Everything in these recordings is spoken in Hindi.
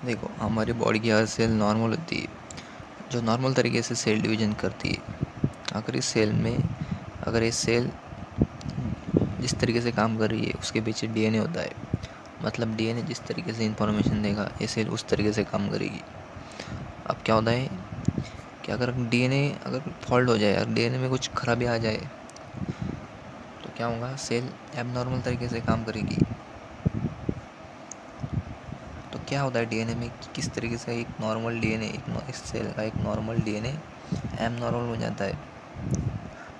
देखो, हमारी बॉडी की हर सेल नॉर्मल होती है, जो नॉर्मल तरीके से सेल डिवीजन करती है। अगर ये सेल जिस तरीके से काम कर रही है उसके पीछे डीएनए होता है। मतलब डीएनए जिस तरीके से इंफॉर्मेशन देगा ये सेल उस तरीके से काम करेगी। अब क्या होता है कि अगर डीएनए अगर फॉल्ट हो जाए, अगर डीएनए में कुछ खराबी आ जाए तो क्या होगा, सेल एबनॉर्मल तरीके से काम करेगी। तो क्या होता है डीएनए में कि किस तरीके से एक नॉर्मल डीएनए इस सेल का एक नॉर्मल डीएनए एबनॉर्मल हो जाता है।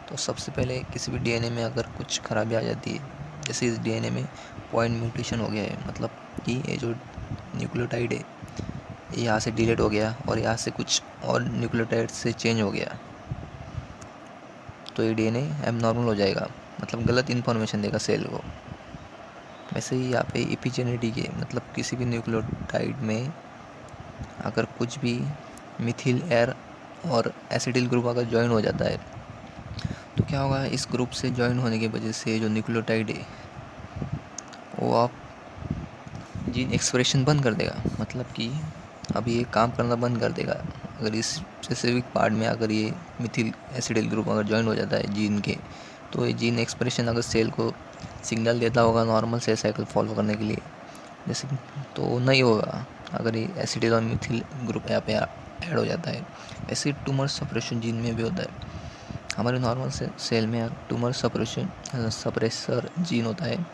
तो सबसे पहले किसी भी डीएनए में अगर कुछ खराबी आ जाती है, जैसे इस डीएनए में पॉइंट म्यूटेशन हो गया है, मतलब कि ये जो न्यूक्लियोटाइड है ये यहाँ से डिलीट हो गया और यहाँ से कुछ और न्यूक्लियोटाइड से चेंज हो गया, तो ये डीएनए एबनॉर्मल हो जाएगा, मतलब गलत इन्फॉर्मेशन देगा सेल को। वैसे ही यहाँ पे एपिजेनेटिक है, मतलब किसी भी न्यूक्लियोटाइड में अगर कुछ भी मिथिल एर और एसिटिल ग्रुप अगर ज्वाइन हो जाता है तो क्या होगा, इस ग्रुप से ज्वाइन होने की वजह से जो न्यूक्लियोटाइड है वो आप जीन एक्सप्रेशन बंद कर देगा। मतलब कि अभी ये काम करना बंद कर देगा। अगर इस स्पेसिफिक पार्ट में अगर ये मिथिल एसिडिल ग्रुप अगर ज्वाइन हो जाता है जीन के, तो ये जीन एक्सप्रेशन अगर सेल को सिग्नल देता होगा नॉर्मल सेल साइकिल फॉलो करने के लिए, जैसे तो नहीं होगा अगर ये एसिडिल और मिथिल ग्रुप यहाँ पे ऐड हो जाता है। ऐसे ट्यूमर सप्रेशन जीन में भी होता है। हमारे नॉर्मल सेल में ट्यूमर सप्रेसर जीन होता है।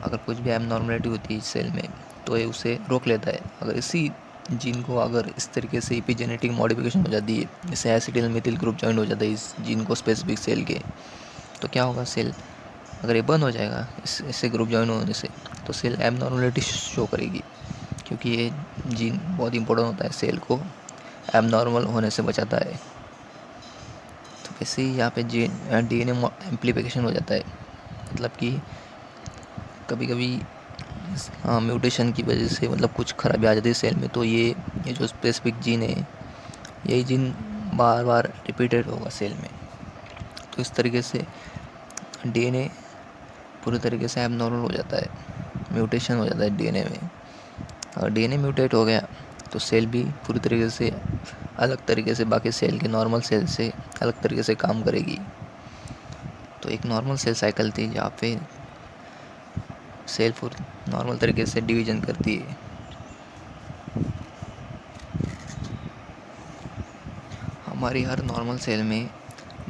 अगर कुछ भी एबनॉर्मलिटी होती है इस सेल में तो ये उसे रोक लेता है। अगर इसी जीन को अगर इस तरीके से एपिजेनेटिक मॉडिफिकेशन हो जाती है, जैसे एसिटिल मिथिल ग्रुप जॉइंट हो जाता है इस जीन को स्पेसिफिक सेल के, तो क्या होगा, सेल अगर ये बंद हो जाएगा इससे ग्रुप जॉइन होने से, तो सेल एबनॉर्मलिटी शो करेगी, क्योंकि ये जीन बहुत इंपॉर्टेंट होता है, सेल को एबनॉर्मल होने से बचाता है। तो वैसे ही यहाँ पे डीएनए एम्प्लीफिकेशन हो जाता है। मतलब कि कभी कभी म्यूटेशन की वजह से मतलब कुछ खराबी आ जाती है सेल में, तो ये जो स्पेसिफिक जीन है यही जीन बार बार रिपीटेड होगा सेल में। तो इस तरीके से डीएनए पूरी तरीके से एबनॉर्मल हो जाता है, म्यूटेशन हो जाता है डीएनए में। अगर डीएनए म्यूटेट हो गया तो सेल भी पूरी तरीके से अलग तरीके से बाकी सेल के नॉर्मल सेल से अलग तरीके से काम करेगी। तो एक नॉर्मल सेल साइकिल थी जहाँ पे सेल पूरी नॉर्मल तरीके से डिवीजन करती है। हमारी हर नॉर्मल सेल में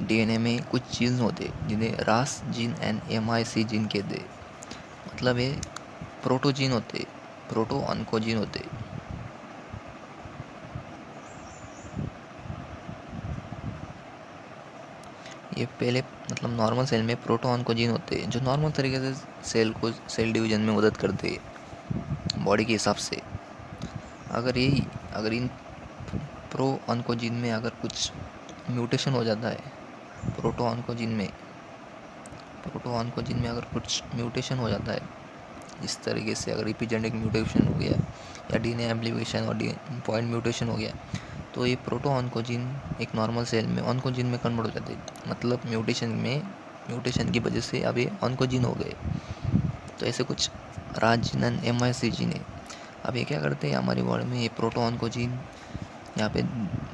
डीएनए में कुछ जीन होते जिन्हें रास जीन एंड एमआईसी जीन कहते। मतलब ये प्रोटोजीन होते, प्रोटो ऑन्कोजीन होते। ये पहले मतलब नॉर्मल सेल में प्रोटो ऑन्कोजीन होते हैं जो नॉर्मल तरीके से सेल को सेल डिवीजन में मदद करते हैं बॉडी के हिसाब से। अगर इन प्रो ऑन्कोजीन में अगर कुछ म्यूटेशन हो जाता है, प्रोटो ऑन्कोजीन में अगर कुछ म्यूटेशन हो जाता है, इस तरीके से अगर एपिजेनेटिक म्यूटेशन हो गया या डीएनए एम्प्लीफिकेशन और पॉइंट म्यूटेशन हो गया, तो ये प्रोटो ऑन्कोजीन एक नॉर्मल सेल में ऑन्कोजीन में कन्वर्ट हो जाते हैं। मतलब म्यूटेशन की वजह से अब ये ऑन्कोजीन हो गए। तो ऐसे कुछ राज जीन एंड एमआईसी जीन है। अब ये क्या करते हैं हमारी बॉडी में, ये प्रोटो ऑन्कोजीन, यहाँ पे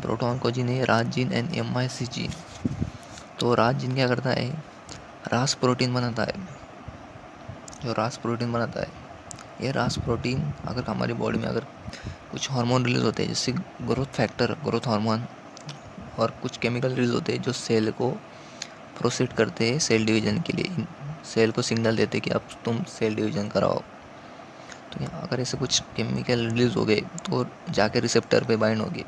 प्रोटो ऑन्कोजीन है, राज जीन एंड एमआईसी जीन। तो राज जीन क्या करता है, रास प्रोटीन बनाता है। जो रास प्रोटीन बनाता है, ये रास प्रोटीन अगर हमारी बॉडी में अगर कुछ हार्मोन रिलीज होते हैं, जैसे ग्रोथ फैक्टर, ग्रोथ हार्मोन, और कुछ केमिकल रिलीज होते हैं जो सेल को प्रोसीड करते हैं सेल डिवीजन के लिए, सेल को सिग्नल देते हैं कि अब तुम सेल डिवीजन कराओ। तो यहाँ अगर ऐसे कुछ केमिकल रिलीज हो गए तो जाके रिसेप्टर पे बाइंड होगी,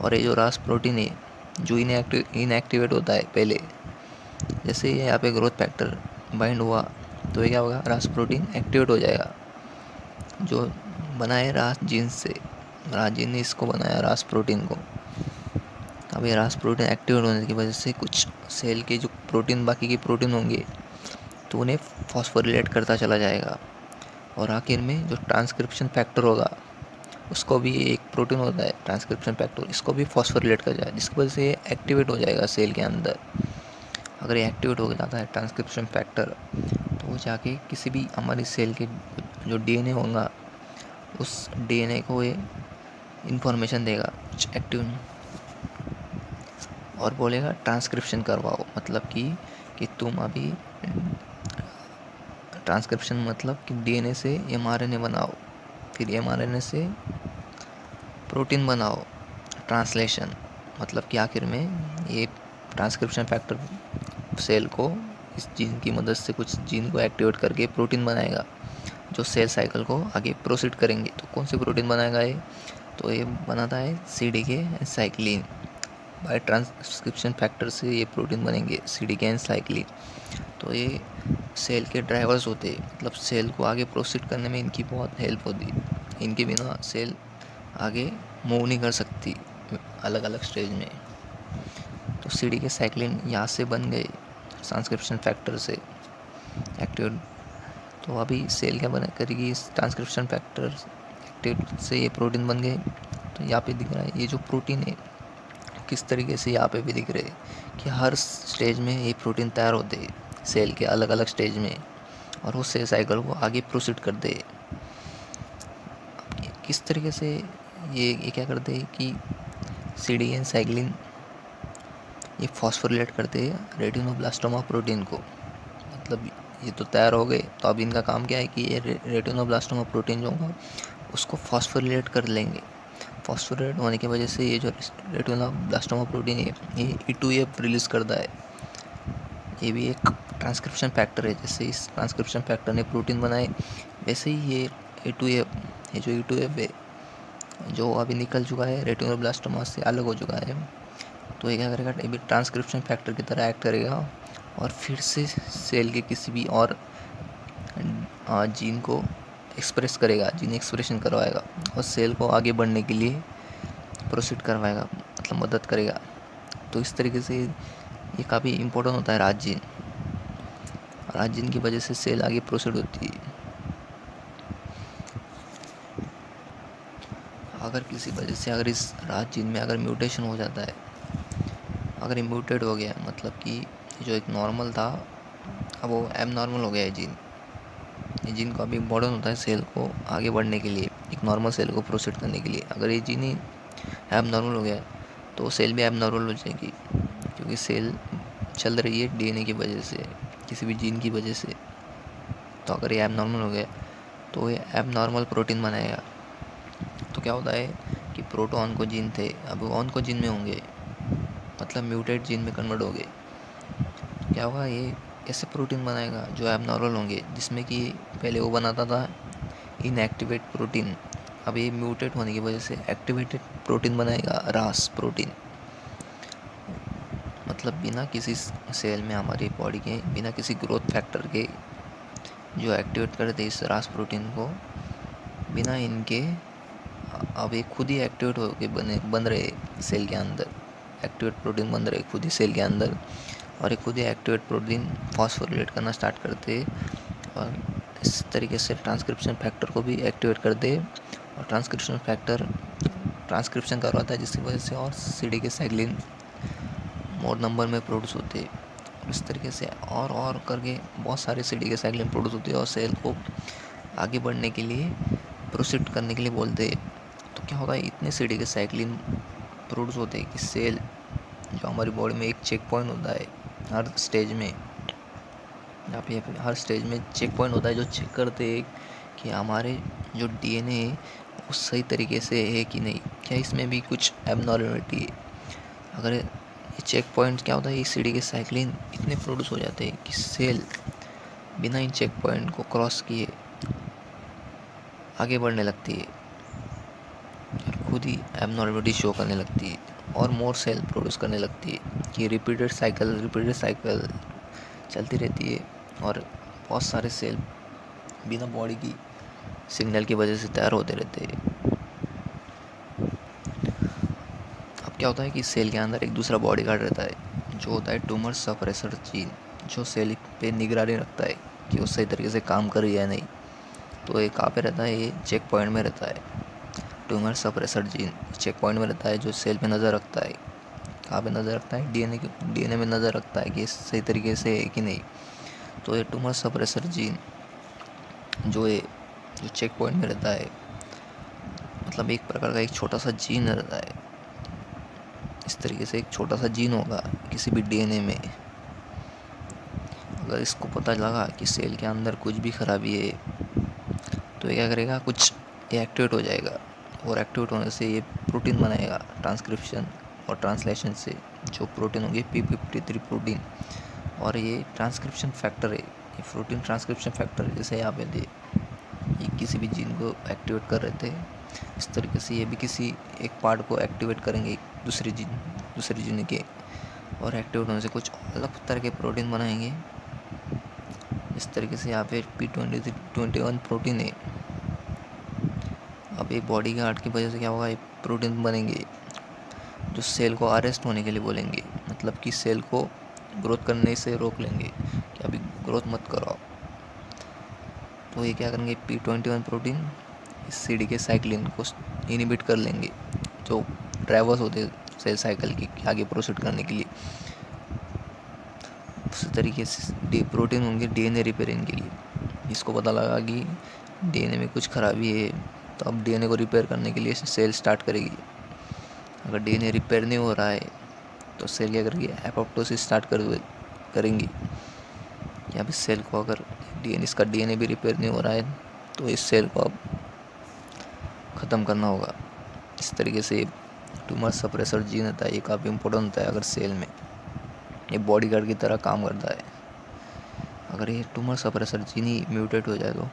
और ये जो रास प्रोटीन है जो इनएक्टिवेट होता है पहले, जैसे ये यहाँ पे ग्रोथ फैक्टर बाइंड हुआ तो ये क्या होगा, रास प्रोटीन एक्टिवेट हो जाएगा जो बनाए रास जीन से। रास जीन ने इसको बनाया रास प्रोटीन को। अब ये रास प्रोटीन एक्टिवेट होने की वजह से कुछ सेल के जो प्रोटीन बाकी के प्रोटीन होंगे तो उन्हें फॉस्फोरिलेट करता चला जाएगा, और आखिर में जो ट्रांसक्रिप्शन फैक्टर होगा उसको भी, एक प्रोटीन होता है ट्रांसक्रिप्शन फैक्टर, इसको भी फॉस्फोरिलेट कर जाएगा, जिसकी वजह से ये एक्टिवेट हो जाएगा सेल के अंदर। अगर ये एक्टिवेट हो जाता है ट्रांसक्रिप्शन फैक्टर, तो वो जाके किसी भी हमारी सेल के जो डीएनए होगा उस डीएनए को ये इंफॉर्मेशन देगा कुछ एक्टिव और बोलेगा ट्रांसक्रिप्शन करवाओ, मतलब कि तुम अभी ट्रांसक्रिप्शन मतलब कि डीएनए से एमआरएनए बनाओ, फिर एमआरएनए से प्रोटीन बनाओ। ट्रांसलेशन मतलब कि आखिर में ये ट्रांसक्रिप्शन फैक्टर सेल को इस जीन की मदद से कुछ जीन को एक्टिवेट करके प्रोटीन बनाएगा जो सेल साइकिल को आगे प्रोसीड करेंगे। तो कौन सी प्रोटीन बनाएगा ये? तो ये बनाता है CDK and cyclin. By transcription factor से ये प्रोटीन बनेंगे सीडीके एंड साइक्लिन। तो ये सेल के ड्राइवर्स होते हैं, मतलब सेल को आगे प्रोसीड करने में इनकी बहुत हेल्प होती है। इनके बिना सेल आगे मूव नहीं कर सकती अलग अलग स्टेज में। तो सीडीके साइक्लिन यहाँ से बन गए ट्रांसक्रिप्शन फैक्टर से एक्टिवेट। तो अभी सेल क्या बना करेगी, इस ट्रांसक्रिप्शन फैक्टर एक्टिवेट से ये प्रोटीन बन गए। तो यहाँ पे दिख रहा है ये जो प्रोटीन है किस तरीके से यहाँ पे भी दिख रहे हैं कि हर स्टेज में ये प्रोटीन तैयार होते हैं सेल के अलग अलग स्टेज में, और वो सेल साइकिल को आगे प्रोसीड कर दे। किस तरीके से ये क्या करते हैं कि सीडी एन साइक्लिन ये फॉस्फोरिलेट करते हैं रेटिनोब्लास्टोमा प्रोटीन को। मतलब ये तो तैयार हो गए, तो अब इनका काम क्या है कि ये रेटिनोब्लास्टोमा प्रोटीन जो होगा उसको फॉस्फोरिलेट कर लेंगे। फॉस्फोरिलेट होने की वजह से ये जो रेटिनोब्लास्टोमा प्रोटीन है ये E2F रिलीज़ करता है। ये भी एक ट्रांसक्रिप्शन फैक्टर है। जैसे इस ट्रांसक्रिप्शन फैक्टर ने प्रोटीन बनाए, वैसे ही ये E2F, ये जो E2F है जो अभी निकल चुका है रेटिनोब्लास्टोमा से अलग हो चुका है, तो ये क्या करेगा, ये भी ट्रांसक्रिप्शन फैक्टर की तरह एक्ट करेगा और फिर से सेल के किसी भी और जीन को एक्सप्रेस करेगा, जीन एक्सप्रेशन करवाएगा और सेल को आगे बढ़ने के लिए प्रोसीड करवाएगा, मतलब मदद करेगा। तो इस तरीके से ये काफ़ी इम्पोर्टेंट होता है राज जीन। राज जीन की वजह से सेल आगे प्रोसीड होती है। अगर किसी वजह से अगर इस राज जीन में अगर म्यूटेशन हो जाता है, अगर ये म्यूटेड हो गया मतलब कि जो एक नॉर्मल था अब वो एब नॉर्मल हो गया है जीन। ये जीन को अभी इम्पोर्टेंट होता है सेल को आगे बढ़ने के लिए, एक नॉर्मल सेल को प्रोसीड करने के लिए। अगर ये जीन ही एब नॉर्मल हो गया तो सेल भी एब नॉर्मल हो जाएगी, क्योंकि सेल चल रही है डीएनए की वजह से, किसी भी जीन की वजह से। तो अगर ये एब नॉर्मल हो गया तो ये एब नॉर्मल प्रोटीन बनाएगा। तो क्या होता है कि प्रोटॉन को जीन थे अब ऑन को जीन में होंगे, मतलब म्यूटेड जीन में कन्वर्ट हो गए। क्या होगा, ये ऐसे प्रोटीन बनाएगा जो एब नॉर्मल होंगे, जिसमें कि पहले वो बनाता था इनएक्टिवेट प्रोटीन, अब ये म्यूटेट होने की वजह से एक्टिवेटेड प्रोटीन बनाएगा, रास प्रोटीन। मतलब बिना किसी सेल में हमारी बॉडी के बिना किसी ग्रोथ फैक्टर के जो एक्टिवेट करते इस रास प्रोटीन को, बिना इनके अब ये खुद ही एक्टिवेट होके बन रहे सेल के अंदर, एक्टिवेट प्रोटीन बन रहे खुद ही सेल के अंदर, और ये खुद ही एक्टिवेट प्रोटीन फॉस्फोरिलेट करना स्टार्ट करते और इस तरीके से ट्रांसक्रिप्शन फैक्टर को भी एक्टिवेट कर दे, और ट्रांसक्रिप्शन फैक्टर ट्रांसक्रिप्शन करवाता है, जिसकी वजह से और सीडीके साइक्लिन मोर नंबर में प्रोड्यूस होते हैं। इस तरीके से और करके बहुत सारे सीडीके साइक्लिन प्रोड्यूस होते हैं और सेल को आगे बढ़ने के लिए प्रोसीड करने के लिए बोलते हैं। तो क्या होगा, इतने सीडीके साइक्लिन प्रोड्यूस होते हैं कि सेल जो हमारी बॉडी में एक चेक पॉइंट होता है हर स्टेज में, यहाँ पे हर स्टेज में चेक पॉइंट होता है जो चेक करते हैं कि हमारे जो डीएनए है वो सही तरीके से है कि नहीं, क्या इसमें भी कुछ एबनॉर्मलिटी है। अगर ये चेक पॉइंट क्या होता है, ये सीडीके साइक्लिन इतने प्रोड्यूस हो जाते हैं कि सेल बिना इन चेक पॉइंट को क्रॉस किए आगे बढ़ने लगती है और खुद ही एबनॉर्मलिटी शो करने लगती है और मोर सेल प्रोड्यूस करने लगती है कि रिपीटेड साइकिल चलती रहती है और बहुत सारे सेल बिना बॉडी की सिग्नल की वजह से तैयार होते रहते हैं। अब क्या होता है कि सेल के अंदर एक दूसरा बॉडी गार्ड रहता है जो होता है ट्यूमर सप्रेसर जीन, जो सेल पे निगरानी रखता है कि वो सही तरीके से काम कर रही है या नहीं। तो ये कहाँ पे रहता है, ये चेक पॉइंट में रहता है। Tumour suppressor gene check point में रहता है जो सेल पे नज़र रखता है। कहाँ पे नज़र रखता है, डीएनए में नज़र रखता है कि सही तरीके से है कि नहीं। तो ये ट्यूमर सप्रेसर जीन जो चेक पॉइंट में रहता है मतलब एक प्रकार का एक छोटा सा जीन रहता है। इस तरीके से एक छोटा सा जीन होगा किसी भी डीएनए में। अगर इसको पता लगा कि सेल के अंदर कुछ भी खराबी है, तो ये क्या करेगा, कुछ ये एक्टिवेट हो जाएगा, और एक्टिवेट होने से ये प्रोटीन बनाएगा ट्रांसक्रिप्शन और ट्रांसलेशन से। जो प्रोटीन होगी P53 प्रोटीन, और ये ट्रांसक्रिप्शन फैक्टर है, ये प्रोटीन ट्रांसक्रिप्शन फैक्टर जैसे यहाँ पे दे, ये किसी भी जीन को एक्टिवेट कर रहे थे, इस तरीके से ये भी किसी एक पार्ट को एक्टिवेट करेंगे दूसरे जीन के, और एक्टिवेट होने से कुछ अलग तरह के प्रोटीन बनाएंगे। इस तरीके से यहाँ पे P21 प्रोटीन है। अब एक बॉडी गार्ड की वजह से क्या होगा, ये प्रोटीन बनेंगे जो सेल को अरेस्ट होने के लिए बोलेंगे, मतलब कि सेल को ग्रोथ करने से रोक लेंगे कि अभी ग्रोथ मत करो। तो ये क्या करेंगे, P21 प्रोटीन इस सीडी के साइक्लिन को इनिबिट कर लेंगे, जो ड्राइवर्स होते सेल साइकिल की आगे प्रोसीड करने के लिए। उसी तरीके से प्रोटीन होंगे डीएनए रिपेयरिंग के लिए। इसको पता लगा कि डीएनए में कुछ खराबी है, तो अब डीएनए को रिपेयर करने के लिए सेल स्टार्ट करेगी। अगर डीएनए रिपेयर नहीं हो रहा है तो सेल क्या करेगी, एपोप्टोसिस स्टार्ट करेंगी। या फिर सेल को अगर इसका डीएनए भी रिपेयर नहीं हो रहा है तो इस सेल को अब ख़त्म करना होगा। इस तरीके से ट्यूमर सप्रेसर जीन होता है, ये काफ़ी इम्पोर्टेंट होता है। अगर सेल में ये बॉडीगार्ड की तरह काम करता है। अगर ये ट्यूमर सप्रेसर जीन ही म्यूटेट हो जाए, तो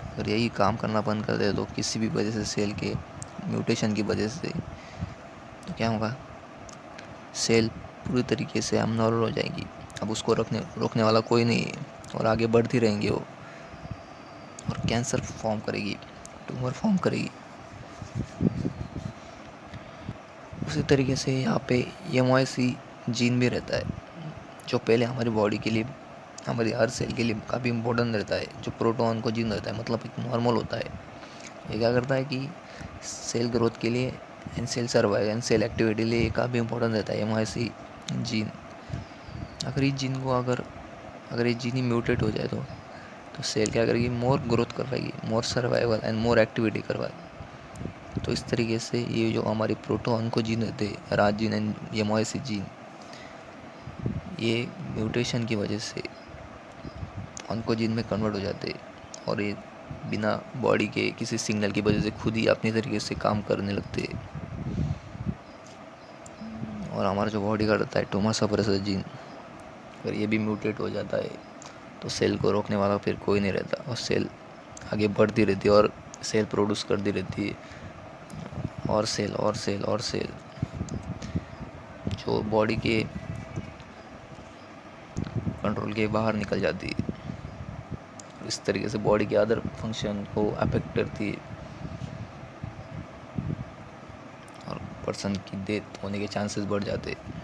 अगर यही काम करना बंद कर दे तो किसी भी वजह से, सेल के म्यूटेशन की वजह से, तो क्या होगा, सेल पूरी तरीके से अबनॉर्मल हो जाएगी। अब उसको रोकने वाला कोई नहीं है, और आगे बढ़ती रहेंगी वो, और कैंसर फॉर्म करेगी, ट्यूमर फॉर्म करेगी। उसी तरीके से यहाँ पे MYC जीन भी रहता है, जो पहले हमारी बॉडी के लिए, हमारी हर सेल के लिए काफ़ी इम्पोर्टेंट रहता है। जो प्रोटोन को जीन रहता है, मतलब एक नॉर्मल होता है। ये क्या करता है कि सेल ग्रोथ के लिए and cell survival and cell activity के लिए काफ़ी इंपॉर्टेंट रहता है MYC जीन। अगर इस जीन को अगर ये जीन ही म्यूटेट हो जाए तो सेल क्या करेगी, मोर ग्रोथ करवाएगी, मोर सर्वाइवल एंड मोर एक्टिविटी करवाएगी। तो इस तरीके से ये जो हमारी प्रोटोन को जीन रहते हैं, राज जीन एंड MYC जीन, ये म्यूटेशन की वजह से ऑन्कोजीन में कन्वर्ट हो जाते हैं, और ये बिना बॉडी के किसी सिग्नल की वजह से खुद ही अपनी तरीके से काम करने लगते हैं। और हमारा जो बॉडी का रहता है ट्यूमर सप्रेसर जीन, अगर ये भी म्यूटेट हो जाता है तो सेल को रोकने वाला फिर कोई नहीं रहता, और सेल आगे बढ़ती रहती है, और सेल प्रोड्यूस करती रहती है, और सेल और सेल और सेल, जो बॉडी के कंट्रोल के बाहर निकल जाती है। इस तरीके से बॉडी के अदर फंक्शन को अफेक्ट करती है, और पर्सन की डेथ होने के चांसेस बढ़ जाते हैं।